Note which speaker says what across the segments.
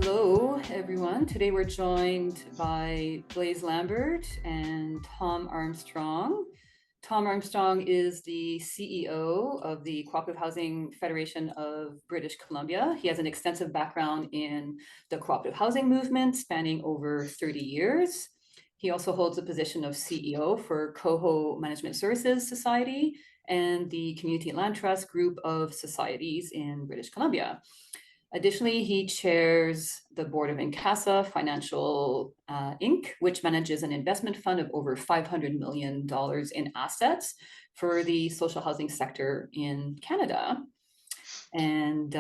Speaker 1: Hello, everyone. Today we're joined by Blase Lambert and Thom Armstrong. Thom Armstrong is the CEO of the Cooperative Housing Federation of British Columbia. He has an extensive background in the cooperative housing movement spanning over 30 years. He also holds the position of CEO for COHO Management Services Society and the Community Land Trust group of societies in British Columbia. Additionally, he chairs the board of Encasa Financial Inc., which manages an investment fund of over $500 million in assets for the social housing sector in Canada. And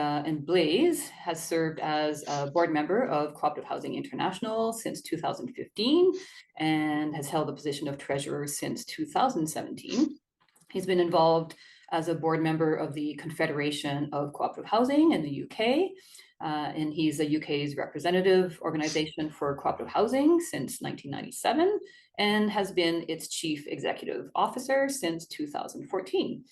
Speaker 1: Blase has served as a board member of Cooperative Housing International since 2015 and has held the position of treasurer since 2017. He's been involved as a board member of the Confederation of Co-operative Housing in the UK, and he's the UK's representative organization for cooperative housing since 1997 and has been its chief executive officer since 2014.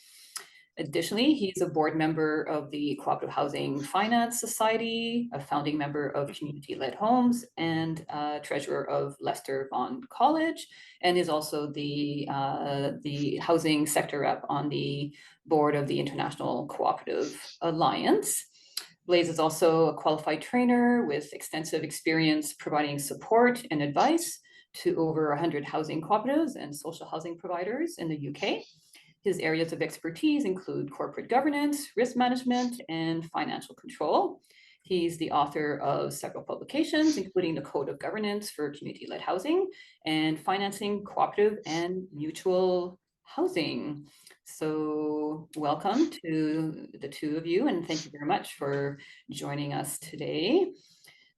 Speaker 1: Additionally, he's a board member of the Cooperative Housing Finance Society, a founding member of Community-Led Homes, and treasurer of Leicester Vaughan College, and is also the housing sector rep on the board of the International Cooperative Alliance. Blase is also a qualified trainer with extensive experience providing support and advice to over 100 housing cooperatives and social housing providers in the UK. His areas of expertise include corporate governance, risk management, and financial control. He's the author of several publications, including the Code of Governance for Community-Led Housing and Financing Cooperative and Mutual Housing. So welcome to the two of you, and thank you very much for joining us today.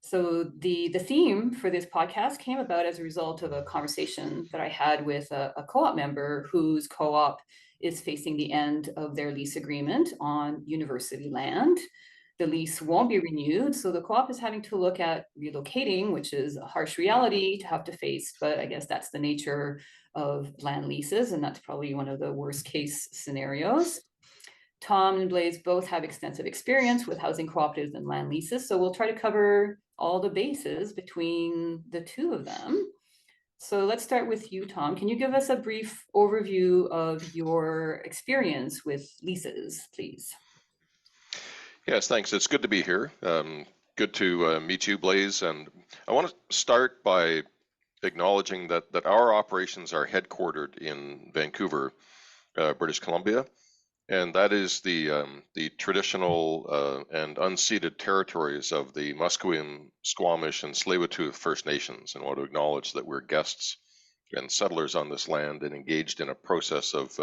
Speaker 1: So the theme for this podcast came about as a result of a conversation that I had with a co-op member whose co-op is facing the end of their lease agreement on university land. The lease won't be renewed, so the co-op is having to look at relocating, which is a harsh reality to have to face, but I guess that's the nature of land leases, and that's probably one of the worst case scenarios. Thom and Blase both have extensive experience with housing cooperatives and land leases, so we'll try to cover all the bases between the two of them. So let's start with you, Thom. Can you give us a brief overview of your experience with leases, please?
Speaker 2: Yes, thanks. It's good to be here. Good to meet you, Blase. And I want to start by acknowledging that our operations are headquartered in Vancouver, British Columbia, and that is the traditional and unceded territories of the Musqueam, Squamish, and Tsleil-Waututh First Nations, and want to acknowledge that we're guests and settlers on this land and engaged in a process of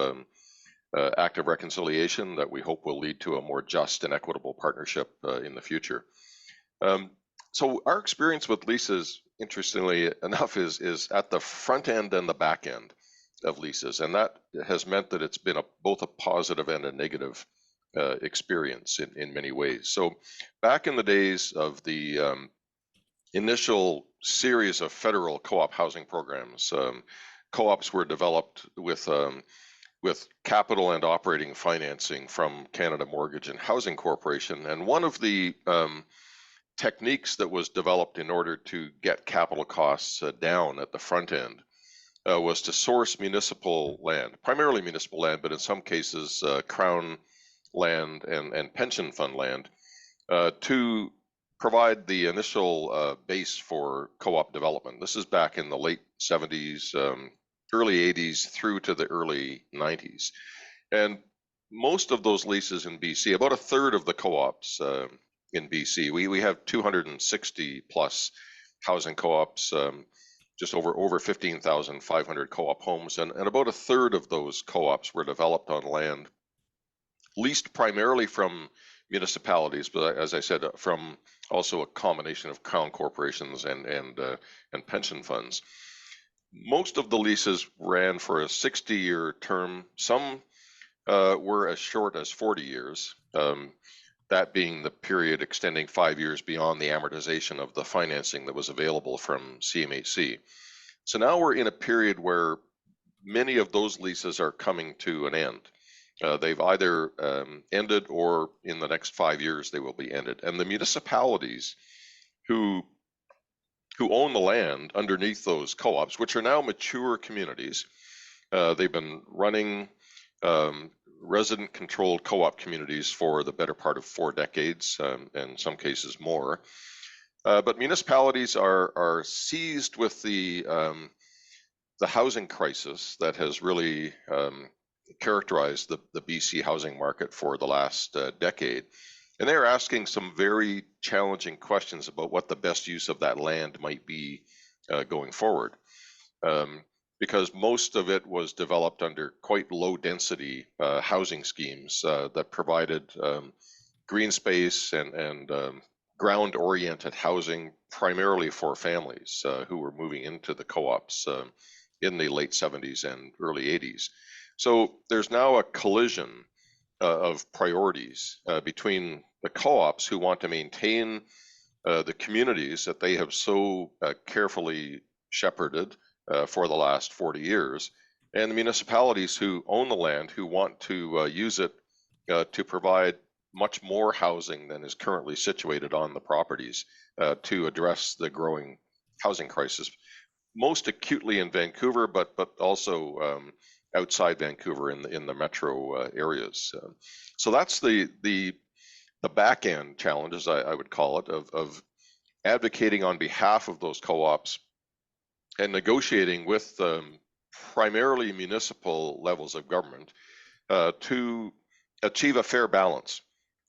Speaker 2: active reconciliation that we hope will lead to a more just and equitable partnership in the future. So our experience with leases, interestingly enough, is at the front end and the back end of leases, and that has meant that it's been both a positive and a negative experience in many ways. So back in the days of the initial series of federal co-op housing programs, co-ops were developed with capital and operating financing from Canada Mortgage and Housing Corporation, and one of the techniques that was developed in order to get capital costs down at the front end was to source municipal land, primarily municipal land, but in some cases crown land and pension fund land, to provide the initial base for co-op development. This is back in the late 70s, early 80s through to the early 90s. And most of those leases in BC, about a third of the co-ops in BC, we have 260 plus housing co-ops, just over 15,500 co-op homes, and about a third of those co-ops were developed on land leased primarily from municipalities, but as I said, from also a combination of crown corporations and pension funds. Most of the leases ran for a 60-year term. Some were as short as 40 years. That being the period extending 5 years beyond the amortization of the financing that was available from CMHC. So now we're in a period where many of those leases are coming to an end. They've either ended or in the next 5 years they will be ended. And the municipalities who own the land underneath those co-ops, which are now mature communities. They've been running resident-controlled co-op communities for the better part of 4 decades, and in some cases more. But municipalities are seized with the housing crisis that has really characterized the BC housing market for the last decade. And they're asking some very challenging questions about what the best use of that land might be going forward. Because most of it was developed under quite low density housing schemes that provided green space and ground oriented housing primarily for families who were moving into the co-ops in the late 70s and early 80s. So there's now a collision of priorities between the co-ops who want to maintain the communities that they have so carefully shepherded for the last 40 years, and the municipalities who own the land who want to use it to provide much more housing than is currently situated on the properties to address the growing housing crisis, most acutely in Vancouver, but also outside Vancouver in the metro areas. So that's the back end challenge, as I would call it, of advocating on behalf of those co-ops and negotiating with primarily municipal levels of government to achieve a fair balance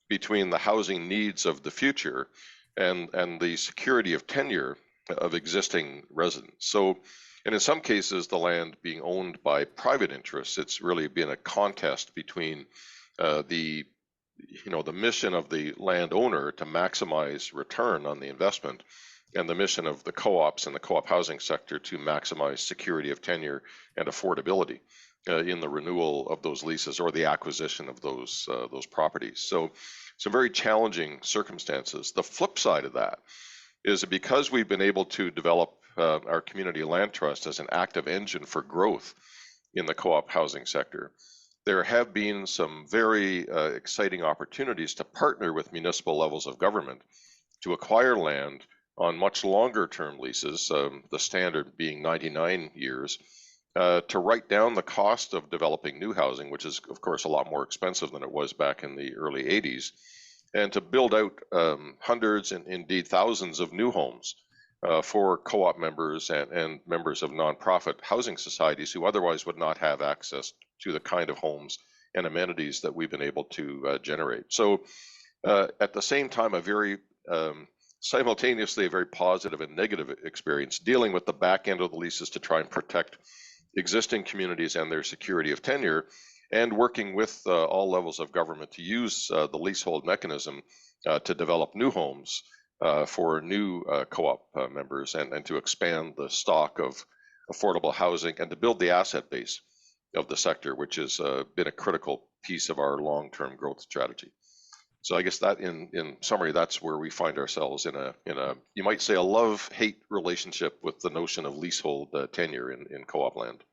Speaker 2: between the housing needs of the future and the security of tenure of existing residents. So, and in some cases, the land being owned by private interests, it's really been a contest between the mission of the landowner to maximize return on the investment and the mission of the co-ops and the co-op housing sector to maximize security of tenure and affordability in the renewal of those leases or the acquisition of those properties. So some very challenging circumstances. The flip side of that is that because we've been able to develop our community land trust as an active engine for growth in the co-op housing sector, there have been some very exciting opportunities to partner with municipal levels of government to acquire land on much longer term leases, the standard being 99 years, to write down the cost of developing new housing, which is of course a lot more expensive than it was back in the early 80s, and to build out hundreds and indeed thousands of new homes for co-op members and members of nonprofit housing societies who otherwise would not have access to the kind of homes and amenities that we've been able to generate. So at the same time, simultaneously a very positive and negative experience dealing with the back end of the leases to try and protect existing communities and their security of tenure, and working with all levels of government to use the leasehold mechanism to develop new homes for new co-op members and to expand the stock of affordable housing and to build the asset base of the sector, which has been a critical piece of our long-term growth strategy. So I guess that in summary, that's where we find ourselves in a you might say a love-hate relationship with the notion of leasehold tenure in co-op land.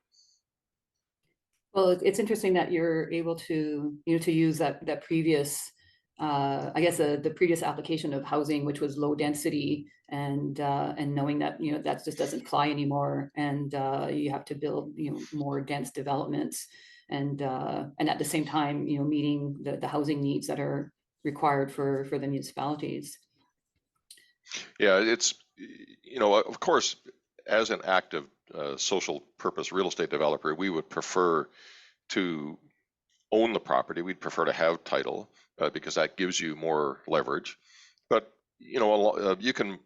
Speaker 1: Well, it's interesting that you're able to to use that previous I guess the previous application of housing, which was low density, and knowing that that just doesn't fly anymore, and you have to build more dense developments, and at the same time meeting the housing needs that are required for the municipalities.
Speaker 2: Yeah, it's of course, as an active social purpose real estate developer, we would prefer to own the property. We'd prefer to have title because that gives you more leverage. But you can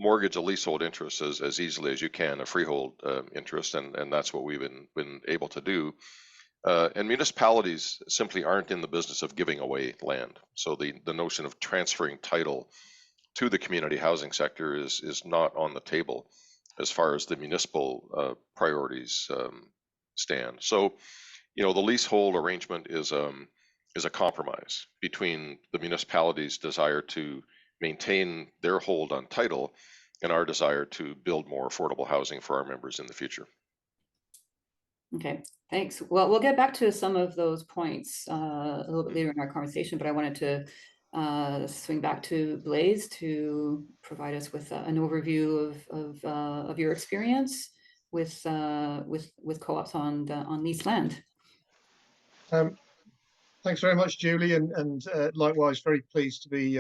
Speaker 2: mortgage a leasehold interest as easily as you can a freehold interest, and that's what we've been able to do. And municipalities simply aren't in the business of giving away land. So the notion of transferring title to the community housing sector is not on the table as far as the municipal priorities stand. So, the leasehold arrangement is a compromise between the municipality's desire to maintain their hold on title and our desire to build more affordable housing for our members in the future.
Speaker 1: Okay, thanks. Well, we'll get back to some of those points a little bit later in our conversation, but I wanted to swing back to Blase to provide us with an overview of your experience with co-ops on leased land.
Speaker 3: Thanks very much, Julie, and likewise very pleased to be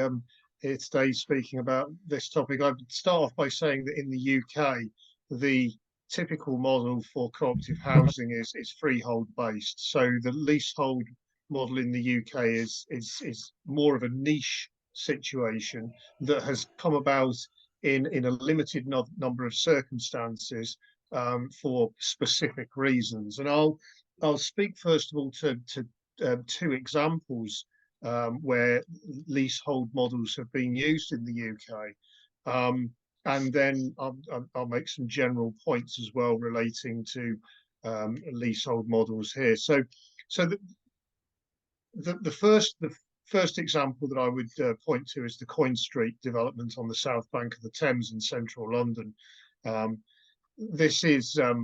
Speaker 3: here today speaking about this topic. I would start off by saying that in the UK, the typical model for cooperative housing is freehold based. So the leasehold model in the UK is more of a niche situation that has come about in a limited number of circumstances for specific reasons. And I'll speak first of all to two examples where leasehold models have been used in the UK. And then I'll make some general points as well relating to leasehold models here. So the first example that I would point to is the Coin Street development on the south bank of the Thames in central London. This is a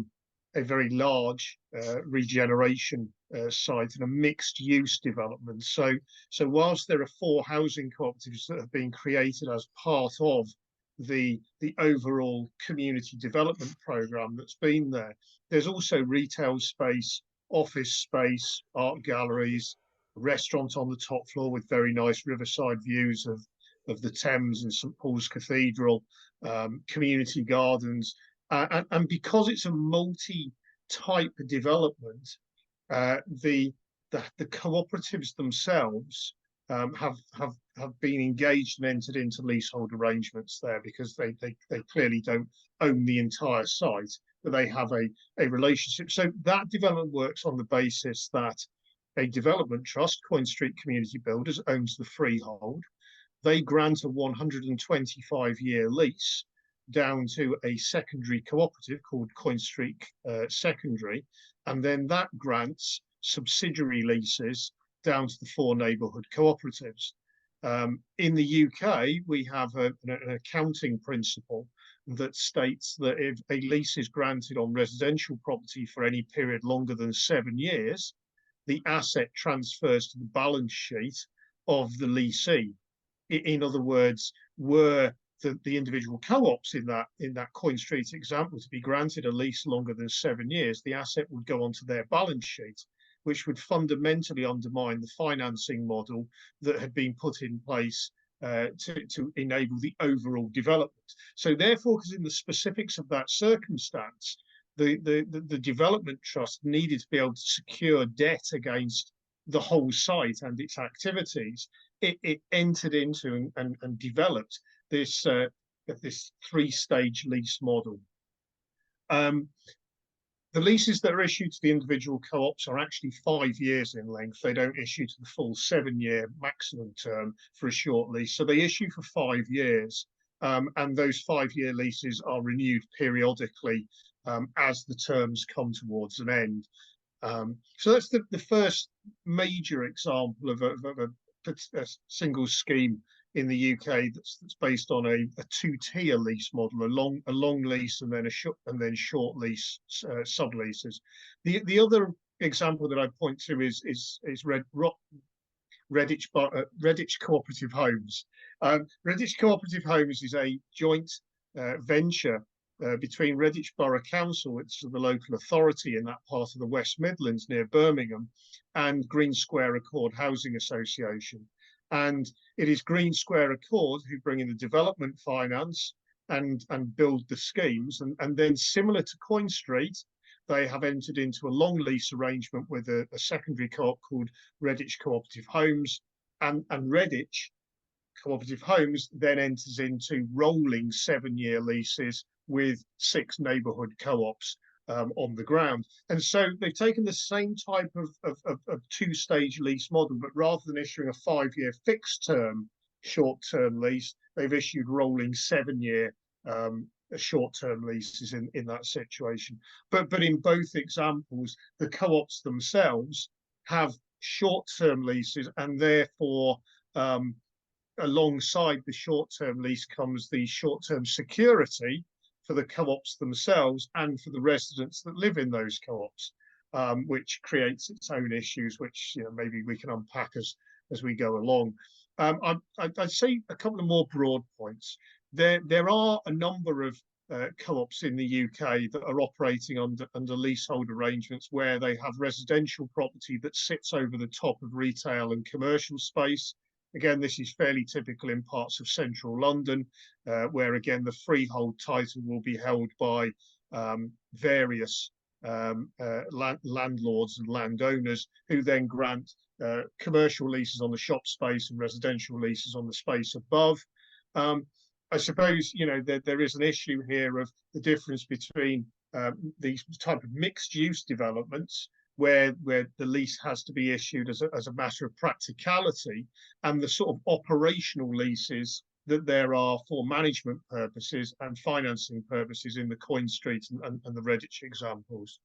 Speaker 3: very large regeneration site and a mixed use development. So whilst there are 4 housing cooperatives that have been created as part of the overall community development program that's been there, there's also retail space, office space, art galleries, a restaurant on the top floor with very nice riverside views of the Thames and St Paul's Cathedral, community gardens, and because it's a multi-type development, the cooperatives themselves have been engaged and entered into leasehold arrangements there, because they clearly don't own the entire site, but they have a relationship. So that development works on the basis that a development trust, Coin Street Community Builders, owns the freehold. They grant a 125-year lease down to a secondary cooperative called Coin Street Secondary, and then that grants subsidiary leases down to the 4 neighbourhood cooperatives. In the UK, we have an accounting principle that states that if a lease is granted on residential property for any period longer than 7 years, the asset transfers to the balance sheet of the leasee. In other words, were the individual co-ops in that Coin Street example to be granted a lease longer than 7 years, the asset would go onto their balance sheet, which would fundamentally undermine the financing model that had been put in place to enable the overall development. So therefore, because in the specifics of that circumstance, the development trust needed to be able to secure debt against the whole site and its activities, it entered into and developed this 3-stage lease model. The leases that are issued to the individual co-ops are actually 5 years in length. They don't issue to the full 7-year maximum term for a short lease. So they issue for 5 years, and those 5-year leases are renewed periodically as the terms come towards an end. So that's the first major example of a single scheme in the UK that's based on a 2-tier lease model, a long lease and then short lease subleases. The other example that I point to is Redditch Cooperative Homes. Redditch Cooperative Homes is a joint venture between Redditch Borough Council, which is the local authority in that part of the West Midlands near Birmingham, and Green Square Accord Housing Association. And it is Green Square Accord who bring in the development finance and build the schemes. And then, similar to Coin Street, they have entered into a long lease arrangement with a secondary co-op called Redditch Cooperative Homes. And Redditch Cooperative Homes then enters into rolling 7-year leases with 6 neighbourhood co-ops on the ground. And so they've taken the same type of 2-stage lease model, but rather than issuing a 5-year fixed term short-term lease, they've issued rolling 7-year short-term leases in that situation. But in both examples, the co-ops themselves have short-term leases, and therefore alongside the short-term lease comes the short-term security for the co-ops themselves and for the residents that live in those co-ops, which creates its own issues, which maybe we can unpack as we go along. I'd say a couple of more broad points. There are a number of co-ops in the UK that are operating under leasehold arrangements where they have residential property that sits over the top of retail and commercial space. Again, this is fairly typical in parts of central London, where again the freehold title will be held by various landlords and landowners, who then grant commercial leases on the shop space and residential leases on the space above. I suppose, you know, there is an issue here of the difference between these type of mixed use developments where the lease has to be issued as a matter of practicality, and the sort of operational leases that there are for management purposes and financing purposes in the Coin Street and the Redditch examples.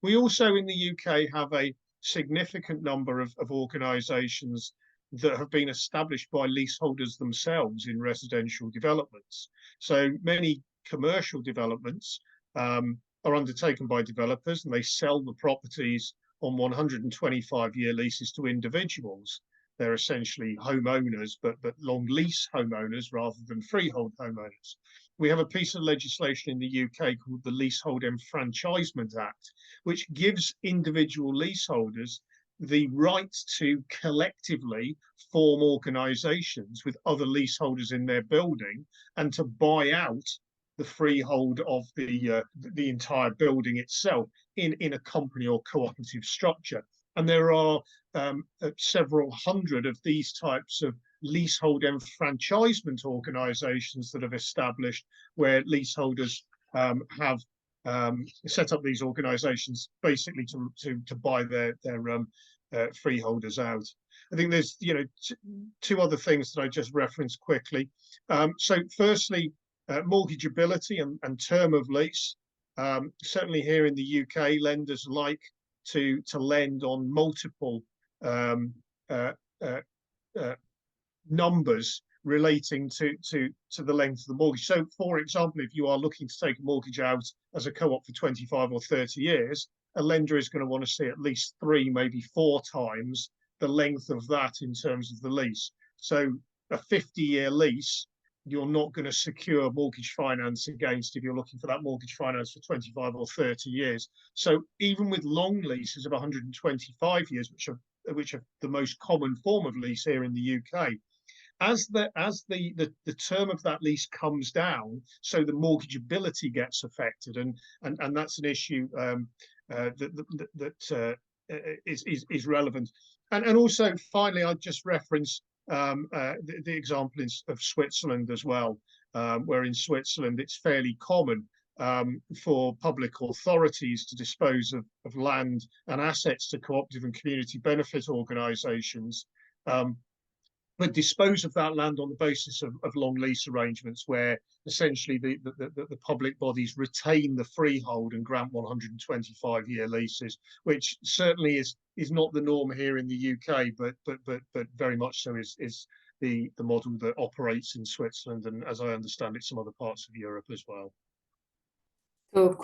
Speaker 3: We also in the UK have a significant number of organisations that have been established by leaseholders themselves in residential developments. So many commercial developments are undertaken by developers, and they sell the properties on 125-year leases to individuals. They're essentially homeowners, but long lease homeowners rather than freehold homeowners. We have a piece of legislation in the UK called the Leasehold Enfranchisement Act, which gives individual leaseholders the right to collectively form organisations with other leaseholders in their building and to buy out the freehold of the entire building itself in a company or cooperative structure. And there are several hundred of these types of leasehold enfranchisement organisations that have established, where leaseholders have set up these organisations basically to buy their freeholders out. I think there's, you know, two other things that I just referenced quickly. So firstly, mortgageability and term of lease. Certainly here in the UK, lenders like to lend on multiple numbers relating to the length of the mortgage. So for example, if you are looking to take a mortgage out as a co-op for 25 or 30 years, a lender is going to want to see at least 3, maybe 4 times the length of that in terms of the lease. So a 50-year lease, you're not going to secure mortgage finance against if you're looking for that mortgage finance for 25 or 30 years. So even with long leases of 125 years, which are the most common form of lease here in the UK, as the term of that lease comes down, so the mortgageability gets affected, and that's an issue that is relevant. And also, finally, I'd just reference the example of Switzerland as well, where in Switzerland it's fairly common for public authorities to dispose of land and assets to cooperative and community benefit organisations, but dispose of that land on the basis of long lease arrangements, where essentially the public bodies retain the freehold and grant 125-year leases, which certainly is not the norm here in the UK, but very much so is the model that operates in Switzerland, and as I understand it, some other parts of Europe as well.
Speaker 1: So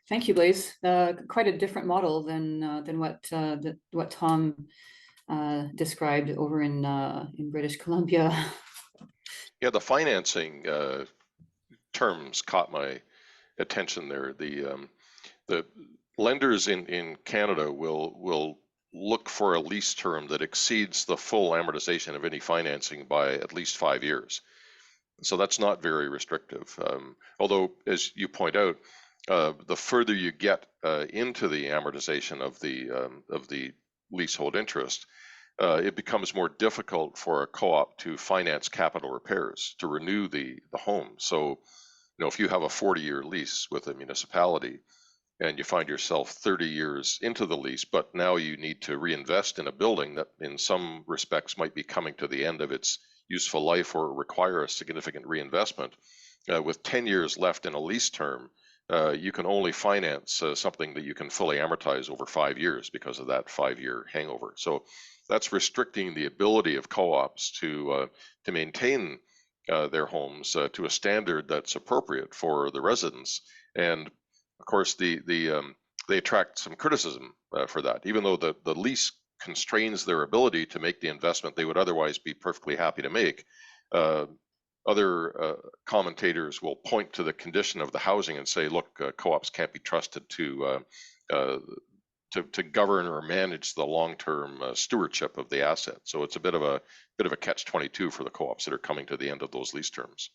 Speaker 1: thank you, Blase. Quite a different model than what Thom described over in British Columbia.
Speaker 2: Yeah, the financing terms caught my attention there. The lenders in Canada will look for a lease term that exceeds the full amortization of any financing by at least 5 years. So that's not very restrictive. Although, as you point out, the further you get into the amortization of the leasehold interest, it becomes more difficult for a co-op to finance capital repairs, to renew the home. So, you know, if you have a 40-year lease with a municipality and you find yourself 30 years into the lease, but now you need to reinvest in a building that in some respects might be coming to the end of its useful life or require a significant reinvestment, with 10 years left in a lease term, you can only finance something that you can fully amortize over 5 years because of that 5-year hangover. So that's restricting the ability of co-ops to maintain their homes to a standard that's appropriate for the residents. And of course, they attract some criticism for that. Even though the lease constrains their ability to make the investment they would otherwise be perfectly happy to make. Other commentators will point to the condition of the housing and say, look, co-ops can't be trusted to govern or manage the long-term stewardship of the asset. So it's a bit of a catch-22 for the co-ops that are coming to the end of those lease terms.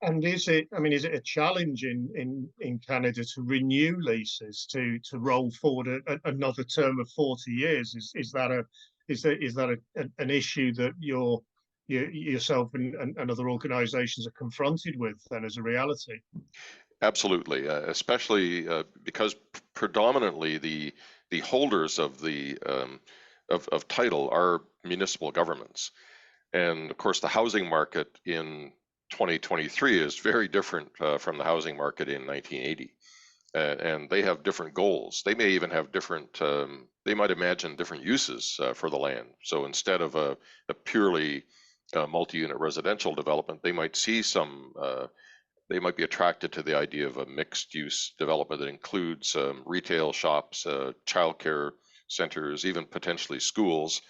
Speaker 3: And is it a challenge in Canada to renew leases, to roll forward another term of 40 years? Is that an issue that yourself and other organizations are confronted with then as a reality?
Speaker 2: Absolutely, especially because predominantly the holders of the of title are municipal governments, and of course the housing market in 2023 is very different from the housing market in 1980, and they have different goals. They may even have different. They might imagine different uses for the land. So instead of a purely multi-unit residential development, they might see some. They might be attracted to the idea of a mixed-use development that includes retail shops, childcare centers, even potentially schools.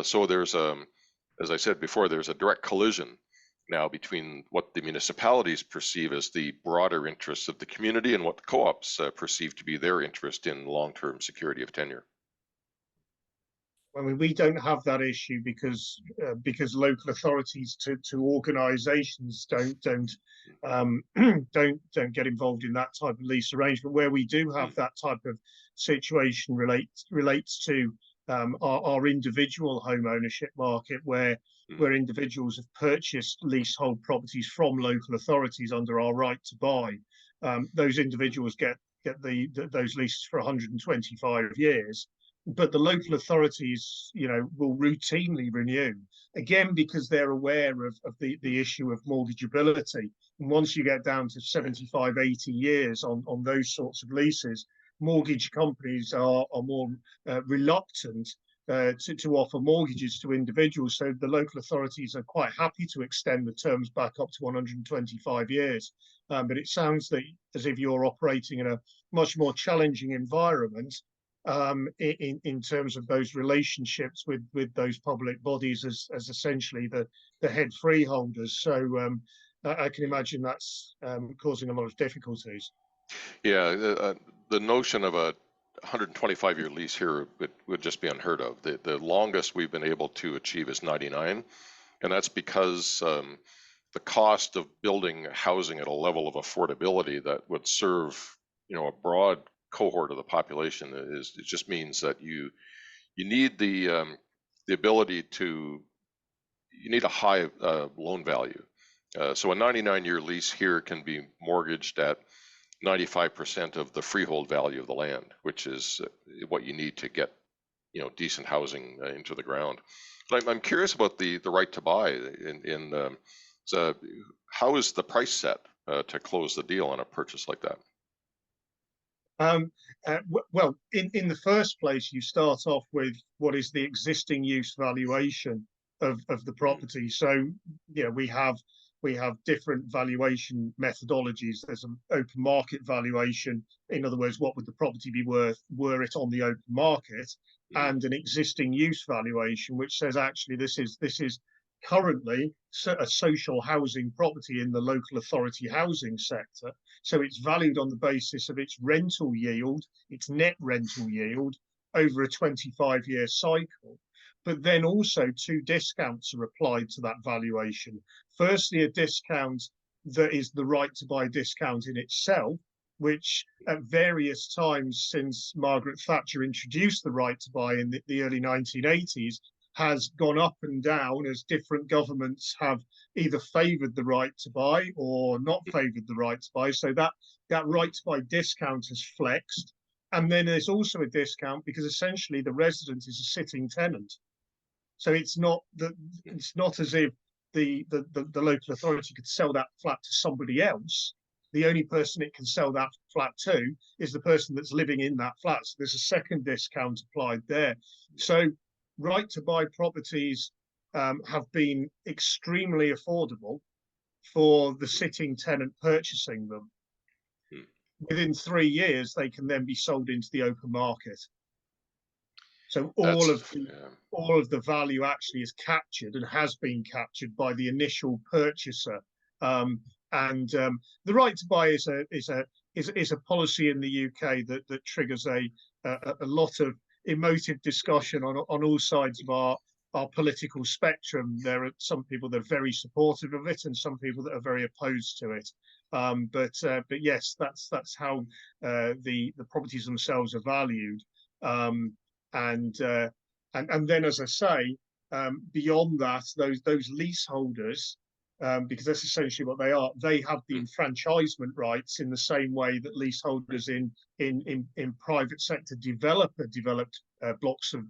Speaker 2: So there's, as I said before, there's a direct collision now between what the municipalities perceive as the broader interests of the community and what the co-ops perceive to be their interest in long-term security of tenure.
Speaker 3: I mean, we don't have that issue because local authorities to organisations don't don't get involved in that type of lease arrangement. Where we do have that type of situation relates to our individual home ownership market, where individuals have purchased leasehold properties from local authorities under our right to buy. Those individuals get those leases for 125 years. But the local authorities, will routinely renew, again, because they're aware of the issue of mortgageability. And once you get down to 75, 80 years on those sorts of leases, mortgage companies are more reluctant to offer mortgages to individuals. So the local authorities are quite happy to extend the terms back up to 125 years. But it sounds as if you're operating in a much more challenging environment in terms of those relationships with those public bodies as essentially the head freeholders. So I can imagine that's causing a lot of difficulties.
Speaker 2: Yeah, the notion of a 125-year lease here would just be unheard of. The longest we've been able to achieve is 99, and that's because the cost of building housing at a level of affordability that would serve a broad cohort of the population it just means that you need the ability to, you need a high loan value. So a 99-year lease here can be mortgaged at 95% of the freehold value of the land, which is what you need to get decent housing into the ground. But I'm curious about the right to buy. So how is the price set to close the deal on a purchase like that?
Speaker 3: Well, in the first place, you start off with what is the existing use valuation of the property. So we have different valuation methodologies. There's an open market valuation, in other words, what would the property be worth were it on the open market, and an existing use valuation, which says actually this is currently a social housing property in the local authority housing sector. So it's valued on the basis of its rental yield, its net rental yield over a 25-year cycle. But then also two discounts are applied to that valuation. Firstly, a discount that is the right to buy discount in itself, which at various times since Margaret Thatcher introduced the right to buy in the early 1980s, has gone up and down as different governments have either favoured the right to buy or not favoured the right to buy. So that right to buy discount has flexed. And then there's also a discount because essentially the resident is a sitting tenant. So it's not as if the local authority could sell that flat to somebody else. The only person it can sell that flat to is the person that's living in that flat. So there's a second discount applied there. So right to buy properties have been extremely affordable for the sitting tenant purchasing them. Within 3 years, they can then be sold into the open market. So
Speaker 2: That's
Speaker 3: all of the value actually is captured and has been captured by the initial purchaser. The right to buy is a policy in the UK that triggers a lot of emotive discussion on all sides of our political spectrum. There are some people that are very supportive of it, and some people that are very opposed to it. But yes, that's how the properties themselves are valued. And then, as I say, beyond that, those leaseholders, because that's essentially what they are, they have the enfranchisement rights in the same way that leaseholders in private sector developed blocks of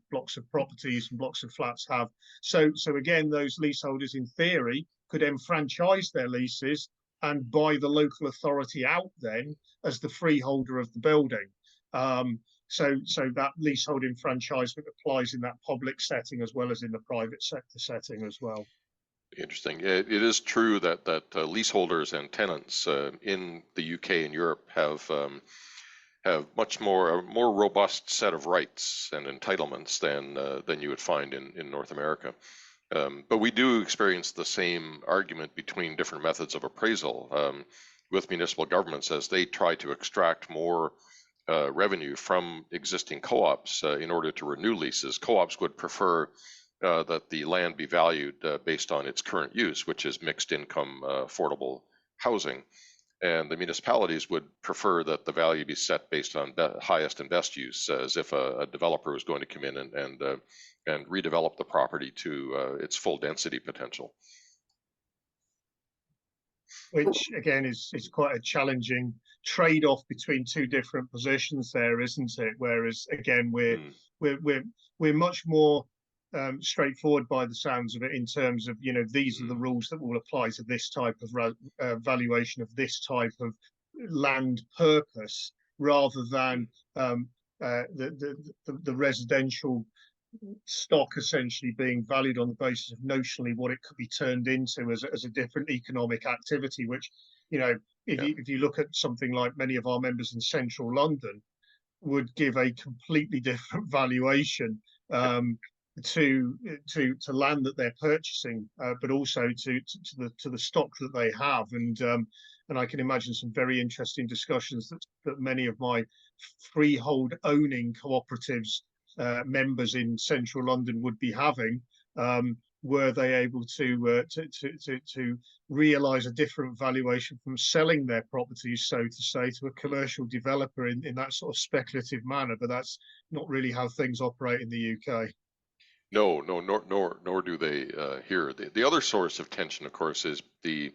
Speaker 3: properties and blocks of flats have. So again, those leaseholders in theory could enfranchise their leases and buy the local authority out then as the freeholder of the building. So that leasehold enfranchisement applies in that public setting as well as in the private sector setting as well.
Speaker 2: interesting. It is true that leaseholders and tenants in the UK and Europe have much more robust set of rights and entitlements than you would find in North America. But we do experience the same argument between different methods of appraisal with municipal governments as they try to extract more revenue from existing co-ops in order to renew leases. Co-ops would prefer that the land be valued based on its current use, which is mixed income affordable housing. And the municipalities would prefer that the value be set based on highest and best use, as if a developer was going to come in and redevelop the property to its full density potential.
Speaker 3: Which again is quite a challenging trade-off between two different positions there, isn't it? Whereas again, we're much more straightforward by the sounds of it in terms of, these are the rules that will apply to this type of valuation of this type of land purpose, rather than the residential stock essentially being valued on the basis of notionally what it could be turned into as a different economic activity, which, if you look at something like many of our members in central London would give a completely different valuation to land that they're purchasing, but also to the stock that they have, and I can imagine some very interesting discussions that many of my freehold owning cooperatives members in central London would be having, were they able to realise a different valuation from selling their properties, so to say, to a commercial developer in that sort of speculative manner. But that's not really how things operate in the UK.
Speaker 2: No, nor do they here. The other source of tension, of course, is the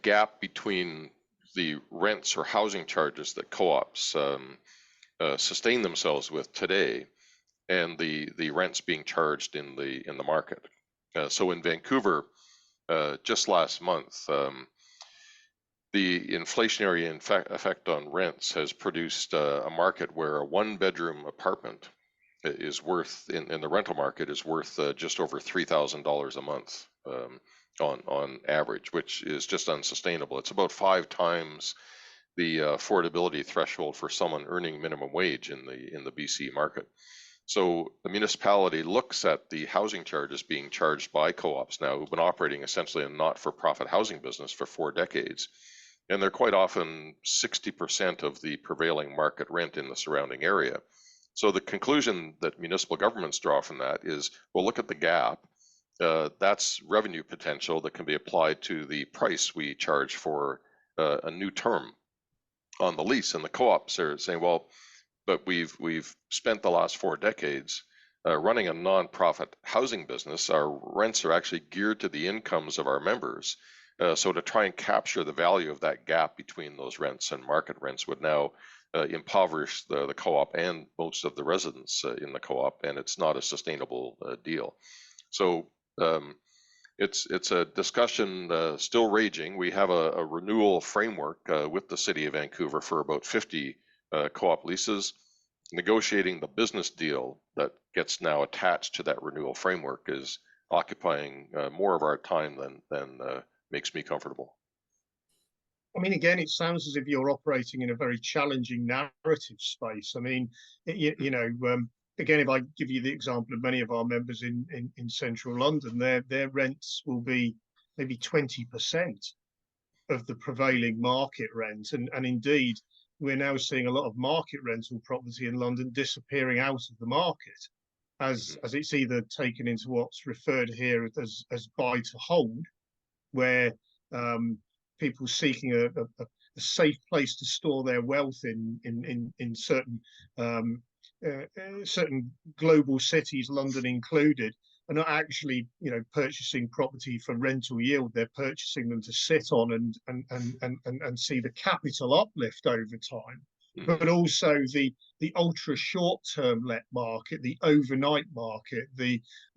Speaker 2: gap between the rents or housing charges that co-ops sustain themselves with today, and the rents being charged in the market. So in Vancouver, just last month, the inflationary effect on rents has produced a market where a one-bedroom apartment is worth in the rental market is worth just over $3,000 a month on average, which is just unsustainable. It's about 5 times the affordability threshold for someone earning minimum wage in the BC market. So the municipality looks at the housing charges being charged by co-ops now, who've been operating essentially a not-for-profit housing business for 4 decades, and they're quite often 60% of the prevailing market rent in the surrounding area. So the conclusion that municipal governments draw from that is, well, look at the gap. That's revenue potential that can be applied to the price we charge for a new term on the lease. And the co-ops are saying, well, but we've spent the last 4 decades running a non-profit housing business. Our rents are actually geared to the incomes of our members. So to try and capture the value of that gap between those rents and market rents would now impoverish the co-op and most of the residents in the co-op, and it's not a sustainable deal. So it's a discussion still raging. We have a renewal framework with the City of Vancouver for about 50 co-op leases. Negotiating the business deal that gets now attached to that renewal framework is occupying more of our time than makes me comfortable.
Speaker 3: I mean, again, it sounds as if you're operating in a very challenging narrative space. I mean, again, if I give you the example of many of our members in central London, their rents will be maybe 20% of the prevailing market rent. And indeed, we're now seeing a lot of market rental property in London disappearing out of the market as it's either taken into what's referred here as buy to hold, where people seeking a safe place to store their wealth in certain certain global cities, London included, are not actually, purchasing property for rental yield. They're purchasing them to sit on and see the capital uplift over time. But also the ultra short term let market, the overnight market,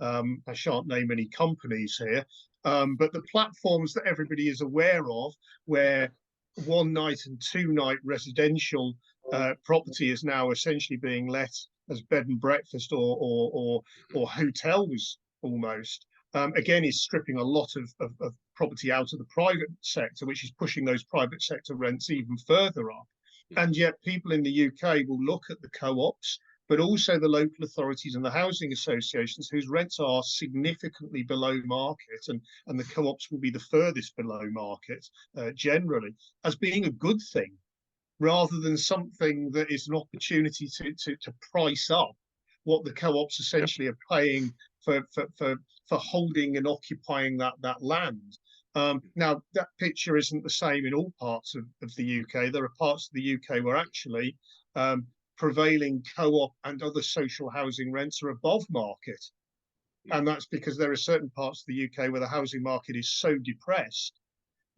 Speaker 3: I shan't name any companies here, but the platforms that everybody is aware of, where 1 night and 2 night residential property is now essentially being let as bed and breakfast or hotels almost, again, is stripping a lot of property out of the private sector, which is pushing those private sector rents even further up. And yet people in the UK will look at the co-ops, but also the local authorities and the housing associations whose rents are significantly below market, and the co-ops will be the furthest below market generally, as being a good thing, rather than something that is an opportunity to price up what the co-ops essentially are paying for holding and occupying that land. Now, that picture isn't the same in all parts of the UK. There are parts of the UK where actually prevailing co-op and other social housing rents are above market. And that's because there are certain parts of the UK where the housing market is so depressed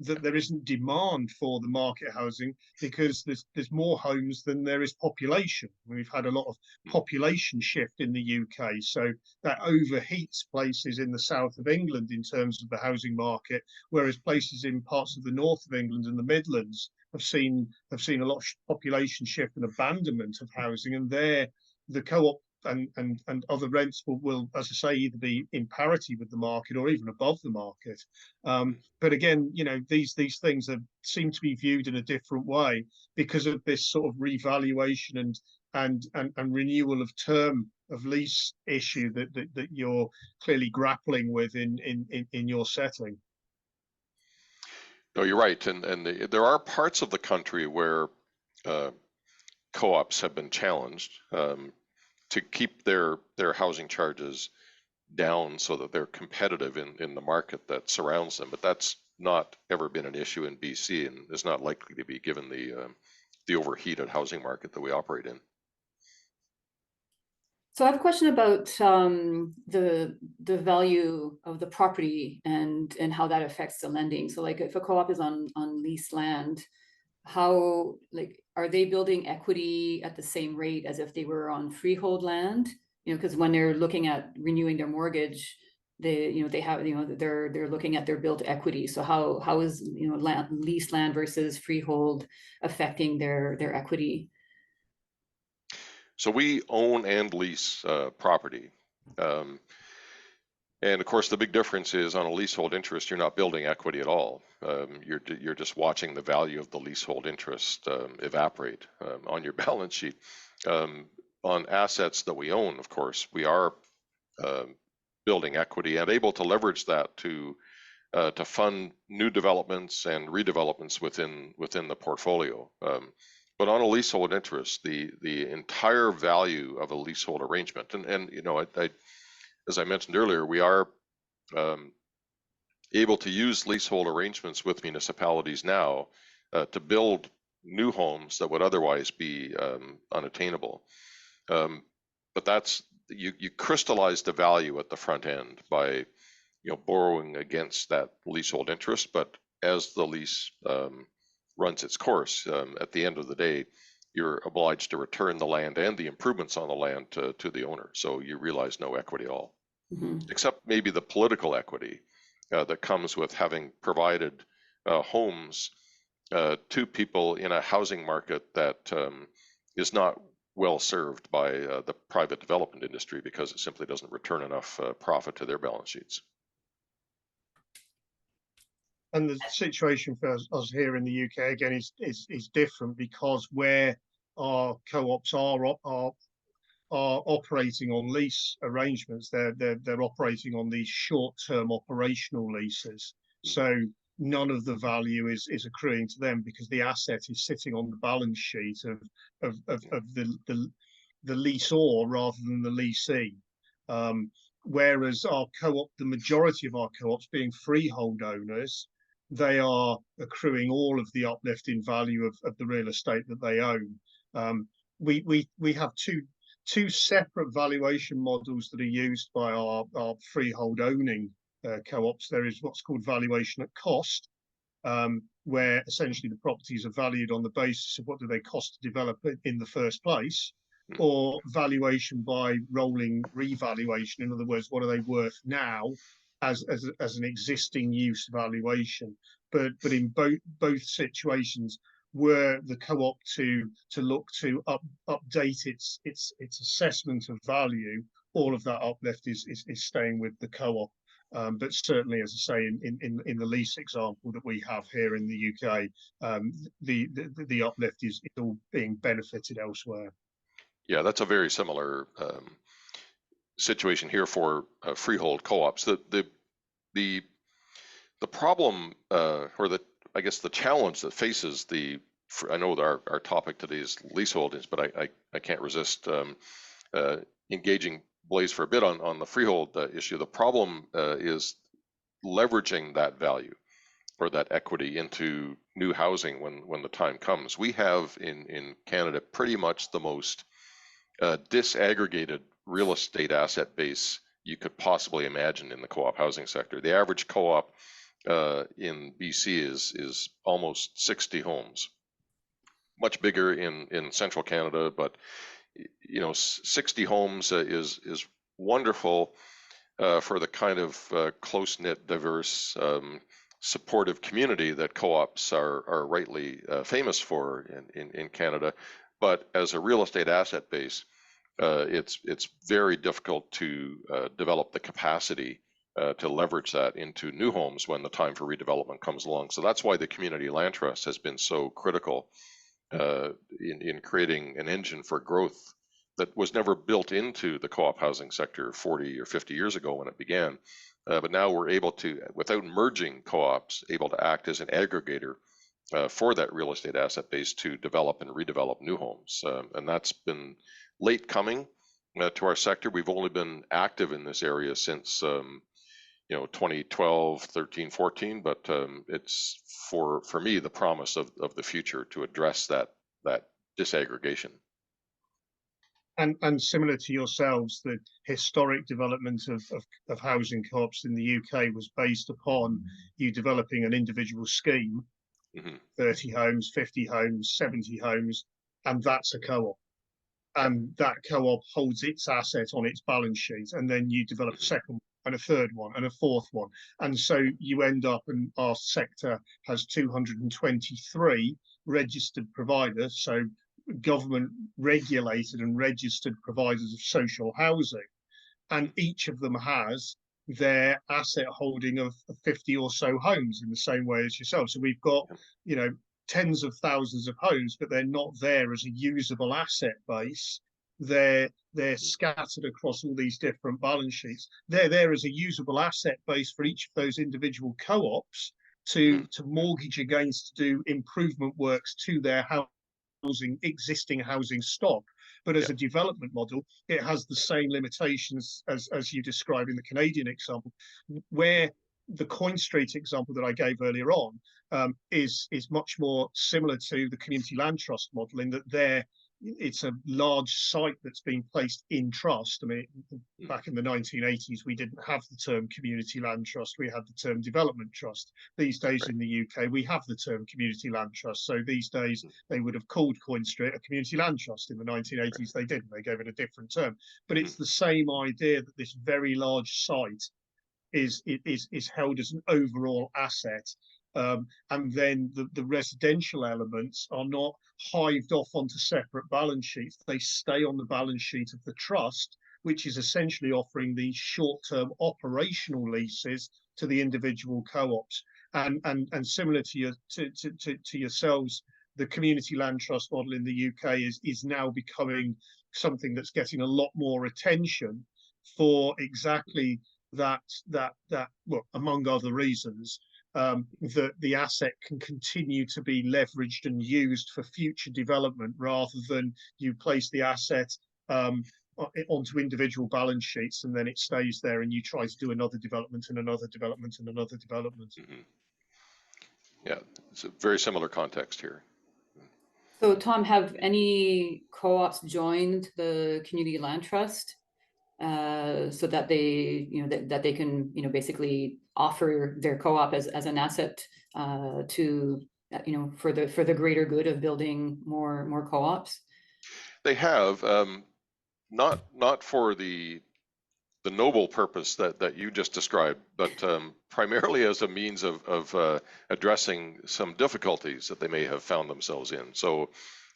Speaker 3: that there isn't demand for the market housing, because there's more homes than there is population. We've had a lot of population shift in the UK, so that overheats places in the south of England in terms of the housing market, whereas places in parts of the north of England and the Midlands have seen a lot of population shift and abandonment of housing, and there the co-op and other rents will, as I say, either be in parity with the market or even above the market. But again, these things seem to be viewed in a different way because of this sort of revaluation and renewal of term of lease issue that you're clearly grappling with in your setting.
Speaker 2: No, you're right, and there are parts of the country where co-ops have been challenged to keep their housing charges down so that they're competitive in the market that surrounds them. But that's not ever been an issue in BC, and is not likely to be, given the overheated housing market that we operate in.
Speaker 1: So I have a question about the value of the property and how that affects the lending. So like if a co-op is on leased land, how, like, are they building equity at the same rate as if they were on freehold land? Because when they're looking at renewing their mortgage, they're looking at their built equity. So how is leased land versus freehold affecting their equity?
Speaker 2: So we own and lease property. And of course, the big difference is on a leasehold interest, you're not building equity at all. You're just watching the value of the leasehold interest evaporate on your balance sheet. On assets that we own, of course, we are building equity and able to leverage that to fund new developments and redevelopments within the portfolio. But on a leasehold interest, the entire value of a leasehold arrangement, and as I mentioned earlier, we are able to use leasehold arrangements with municipalities now to build new homes that would otherwise be unattainable. But that's, you crystallize the value at the front end by borrowing against that leasehold interest. But as the lease runs its course, at the end of the day, you're obliged to return the land and the improvements on the land to the owner. So you realize no equity at all, except maybe the political equity that comes with having provided homes to people in a housing market that is not well served by the private development industry, because it simply doesn't return enough profit to their balance sheets.
Speaker 3: And the situation for us here in the UK again is different, because where our co-ops are operating on lease arrangements, they're operating on these short-term operational leases. So none of the value is accruing to them, because the asset is sitting on the balance sheet of the leaseor rather than the leasee. Whereas our co-op, the majority of our co-ops being freehold owners, they are accruing all of the uplift in value of the real estate that they own. We have two separate valuation models that are used by our freehold owning co-ops. There is what's called valuation at cost, where essentially the properties are valued on the basis of what do they cost to develop it in the first place, or valuation by rolling revaluation. In other words, what are they worth now as an existing use valuation? But in both situations, were the co-op to look to update its assessment of value, all of that uplift is staying with the co-op. But certainly, as I say, in the lease example that we have here in the UK, the uplift is all being benefited elsewhere.
Speaker 2: Yeah, that's a very similar situation here for freehold co-ops. The problem, or I guess the challenge that faces I know our topic today is leaseholdings, but I can't resist engaging Blase for a bit on the freehold issue. The problem is leveraging that value or that equity into new housing when the time comes. We have in Canada pretty much the most disaggregated real estate asset base you could possibly imagine in the co-op housing sector. The average co-op in BC is almost 60 homes. Much bigger in central Canada, but 60 homes is wonderful for the kind of close-knit, diverse, supportive community that co-ops are rightly famous for in Canada. But as a real estate asset base, it's very difficult to develop the capacity to leverage that into new homes when the time for redevelopment comes along. So that's why the Community Land Trust has been so critical in creating an engine for growth that was never built into the co-op housing sector 40 or 50 years ago when it began. But now we're able to, without merging co-ops, able to act as an aggregator for that real estate asset base to develop and redevelop new homes. And that's been late coming to our sector. We've only been active in this area since 2012, 13, 14, but it's for me the promise of the future to address that disaggregation.
Speaker 3: And similar to yourselves, the historic development of housing co-ops in the UK was based upon you developing an individual scheme, 30 homes, 50 homes, 70 homes, and that's a co-op. And that co-op holds its asset on its balance sheet, and then you develop a second and a third one and a fourth one. And so you end up, and our sector has 223 registered providers, so government regulated and registered providers of social housing, and each of them has their asset holding of 50 or so homes in the same way as yourself. So we've got tens of thousands of homes, but they're not there as a usable asset base. They're scattered across all these different balance sheets. They're there as a usable asset base for each of those individual co-ops to mortgage against, to do improvement works to their existing housing stock. But as a development model, it has the same limitations as you described in the Canadian example, where the Coin Street example that I gave earlier on is much more similar to the Community Land Trust model, in that it's a large site that's been placed in trust. I mean, back in the 1980s, we didn't have the term Community Land Trust, we had the term Development Trust. These days in the UK, we have the term Community Land Trust. So these days, they would have called Coin Street a Community Land Trust. In the 1980s, they didn't, they gave it a different term. But it's the same idea that this very large site is held as an overall asset. And then the residential elements are not hived off onto separate balance sheets. They stay on the balance sheet of the trust, which is essentially offering these short-term operational leases to the individual co-ops. and similar to your to yourselves, the community land trust model in the UK is now becoming something that's getting a lot more attention for exactly that well, among other reasons, that the asset can continue to be leveraged and used for future development rather than you place the asset onto individual balance sheets and then it stays there and you try to do another development and another development and another development.
Speaker 2: Mm-hmm. Yeah, it's a very similar context here.
Speaker 1: So Tom, have any co-ops joined the community land trust so that they, that they can, basically offer their co-op as an asset to, for the greater good of building more co-ops?
Speaker 2: They have, not for the noble purpose that you just described, but primarily as a means of addressing some difficulties that they may have found themselves in. So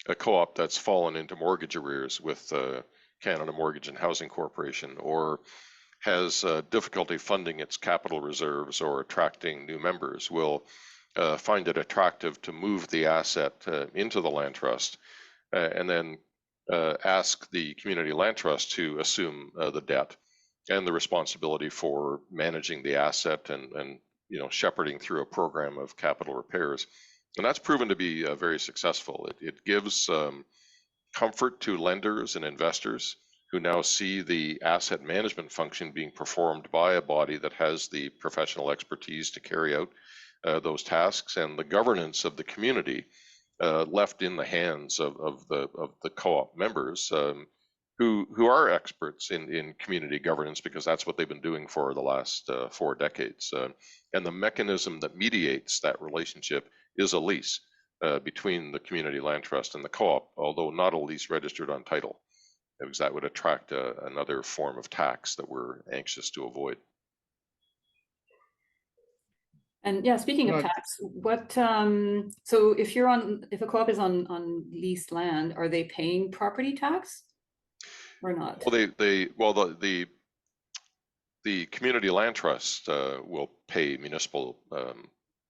Speaker 2: a co-op that's fallen into mortgage arrears with Canada Mortgage and Housing Corporation, or has difficulty funding its capital reserves or attracting new members, will find it attractive to move the asset into the land trust and then ask the community land trust to assume the debt and the responsibility for managing the asset and shepherding through a program of capital repairs. And that's proven to be very successful. It gives comfort to lenders and investors who now see the asset management function being performed by a body that has the professional expertise to carry out those tasks, and the governance of the community left in the hands of the co-op members who are experts in community governance, because that's what they've been doing for the last 4 decades. And the mechanism that mediates that relationship is a lease between the community land trust and the co-op, although not a lease registered on title, because that would attract another form of tax that we're anxious to avoid.
Speaker 1: And yeah, speaking of
Speaker 3: Right.
Speaker 1: tax, what so if a co-op is on leased land, are they paying property tax or not?
Speaker 2: Well, the community land trust will pay municipal